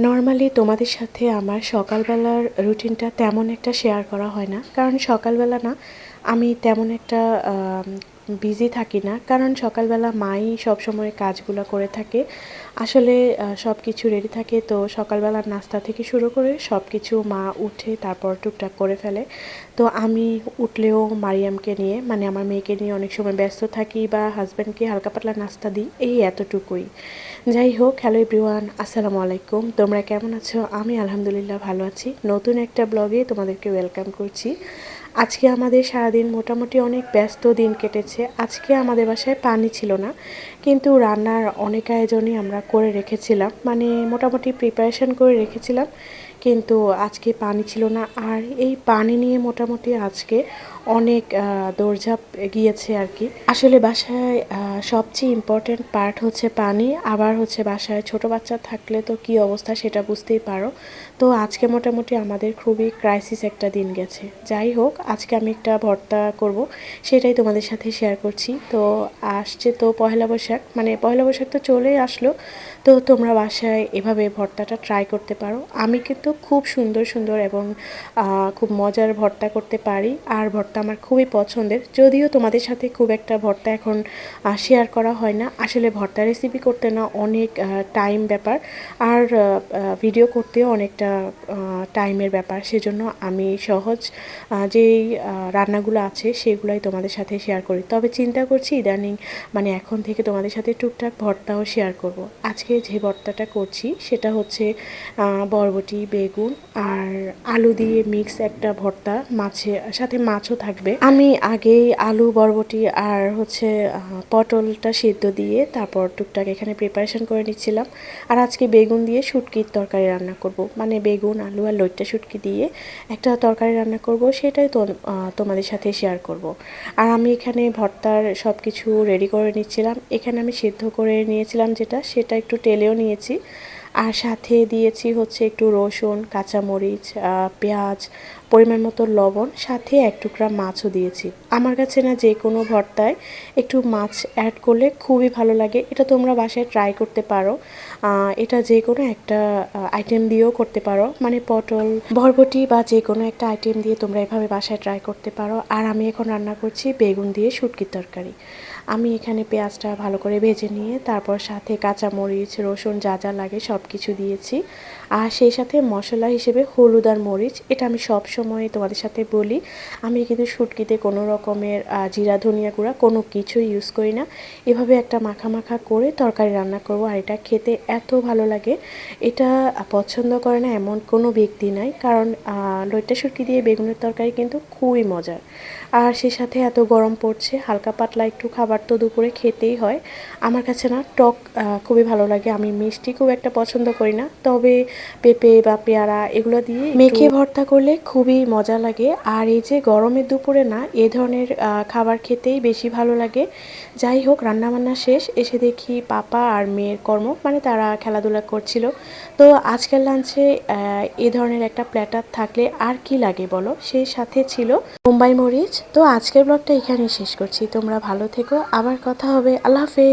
Normally তোমাদের সাথে আমার সকালবেলার রুটিনটা তেমন একটা শেয়ার করা হয় না, কারণ সকালবেলা না আমি তেমন একটা বিজি থাকি না, কারণ সকালবেলা মাই সবসময় কাজগুলো করে থাকে। আসলে সব কিছু রেডি থাকে, তো সকালবেলার নাস্তা থেকে শুরু করে সব কিছু মা উঠে তারপর টুকটাক করে ফেলে। তো আমি উঠলেও মারিয়ামকে নিয়ে, মানে আমার মেয়েকে নিয়ে অনেক সময় ব্যস্ত থাকি বা হাজব্যান্ডকে হালকা পাতলা নাস্তা দিই, এই এতটুকুই। যাই হোক, হ্যালো এভরিওয়ান, আসসালামু আলাইকুম। তোমরা কেমন আছো? আমি আলহামদুলিল্লাহ ভালো আছি। নতুন একটা ব্লগে তোমাদেরকে ওয়েলকাম করছি। আজকে আমাদের সারাদিন মোটামুটি অনেক ব্যস্ত দিন কেটেছে। আজকে আমাদের বাসায় পানি ছিল না, কিন্তু রান্নার অনেক আয়োজনই আমরা করে রেখেছিলাম, মানে মোটামুটি প্রিপারেশন করে রেখেছিলাম, কিন্তু আজকে পানি ছিল না। আর এই পানি নিয়ে মোটামুটি আজকে অনেক দৌড়ঝাঁপ গিয়েছে আর কি। আসলে বাসায় সবচেয়ে ইম্পর্ট্যান্ট পার্ট হচ্ছে পানি, আবার হচ্ছে বাসায় ছোট বাচ্চা থাকলে তো কী অবস্থা সেটা বুঝতেই পারো। তো আজকে মোটামুটি আমাদের খুবই ক্রাইসিস একটা দিন গেছে। যাই হোক, আজকে আমি একটা ভর্তা করব, সেটাই তোমাদের সাথে শেয়ার করছি। তো আসছে তো পয়লা বৈশাখ, মানে পয়লা বৈশাখ তো চলেই আসলো। তো তোমরা বাসায় এভাবে ভর্তাটা ট্রাই করতে পারো। আমি কিন্তু খুব সুন্দর সুন্দর এবং খুব মজার ভর্তা করতে পারি, আর ভর্তা আমার খুবই পছন্দের। যদিও তোমাদের সাথে খুব একটা ভর্তা এখন শেয়ার করা হয় না। আসলে ভর্তা রেসিপি করতে না অনেক টাইম ব্যাপার, আর ভিডিও করতেও অনেকটা টাইমের ব্যাপার। সেজন্য আমি সহজ যেই রান্নাগুলো আছে সেগুলোই তোমাদের সাথে শেয়ার করি। তবে চিন্তা করছি ইদানিং, মানে এখন থেকে তোমাদের সাথে টুকটাক ভর্তাও শেয়ার করব। আজকে যে ভর্তাটা করছি সেটা হচ্ছে বরবটি, বেগুন আর আলু দিয়ে মিক্স একটা ভর্তা, মাছের সাথে মাছও থাকবে। আমি আগেই আলু, বরবটি আর হচ্ছে পটলটা সিদ্ধ দিয়ে তারপর টুকটাক এখানে প্রিপারেশন করে নিচ্ছিলাম। আর আজকে বেগুন দিয়ে শুটকির তরকারি রান্না করব, মানে বেগুন, আলু আর লইট্টা শুটকি দিয়ে একটা তরকারি রান্না করব, সেটাই তো তোমাদের সাথে শেয়ার করব। আর আমি এখানে ভর্তার সব কিছু রেডি করে নিচ্ছিলাম। এখানে আমি সিদ্ধ করে নিয়েছিলাম যেটা, সেটা একটু তেলেও নিয়েছি। আর সাথে দিয়েছি হচ্ছে একটু রসুন, কাঁচামরিচ, পেঁয়াজ, পরিমাণ মতো লবণ, সাথে এক টুকরা মাছও দিয়েছি। আমার কাছে না যে কোনো ভর্তায় একটু মাছ অ্যাড করলে খুবই ভালো লাগে। এটা তোমরা বাসায় ট্রাই করতে পারো। এটা যে কোনো একটা আইটেম দিয়েও করতে পারো, মানে পটল, বরবটি বা যে কোনো একটা আইটেম দিয়ে তোমরা এভাবে বাসায় ট্রাই করতে পারো। আর আমি এখন রান্না করছি বেগুন দিয়ে শুটকির তরকারি। আমি এখানে পেঁয়াজটা ভালো করে ভেজে নিয়ে তারপর সাথে কাঁচামরিচ, রসুন যা যা লাগে সব কিছু দিয়েছি। আর সেই সাথে মশলা হিসেবে হলুদ আর মরিচ, এটা আমি সব সময় তোমাদের সাথে বলি, আমি কিন্তু শুটকিতে কোনো রকমের জিরা, ধনিয়া গুঁড়া কোনো কিছুই ইউজ করি না। এভাবে একটা মাখা মাখা করে তরকারি রান্না করব, আর এটা খেতে এত ভালো লাগে। এটা পছন্দ করে না এমন কোনো ব্যক্তি নাই, কারণ লইট্টা শুটকি দিয়ে বেগুনের তরকারি কিন্তু খুবই মজার। আর সেই সাথে এত গরম পড়ছে, হালকা পাতলা একটু খাবার তো দুপুরে খেতেই হয়। আমার কাছে না টক খুবই ভালো লাগে। আমি মিষ্টি খুব একটা পছন্দ করি না, তবে পেঁপে বা পেয়ারা এগুলো দিয়ে মেখে ভর্তা করলে খুবই মজা লাগে। আর এই যে গরমের দুপুরে না এ ধরনের খাবার খেতেই বেশি ভালো লাগে। যাই হোক, রান্নাবান্না শেষ, এসে দেখি পাপা আর মেয়ের কর্ম, মানে তারা খেলাধুলা করছিল। তো আজকের লাঞ্চে এ ধরনের একটা প্ল্যাটার থাকলে আর কি লাগে বলো। সেই সাথে ছিল মুম্বাই মরিচ। তো আজকের ব্লগটা এখানেই শেষ করছি। তোমরা ভালো থেকো, আবার কথা হবে। আল্লাহ হাফেজ।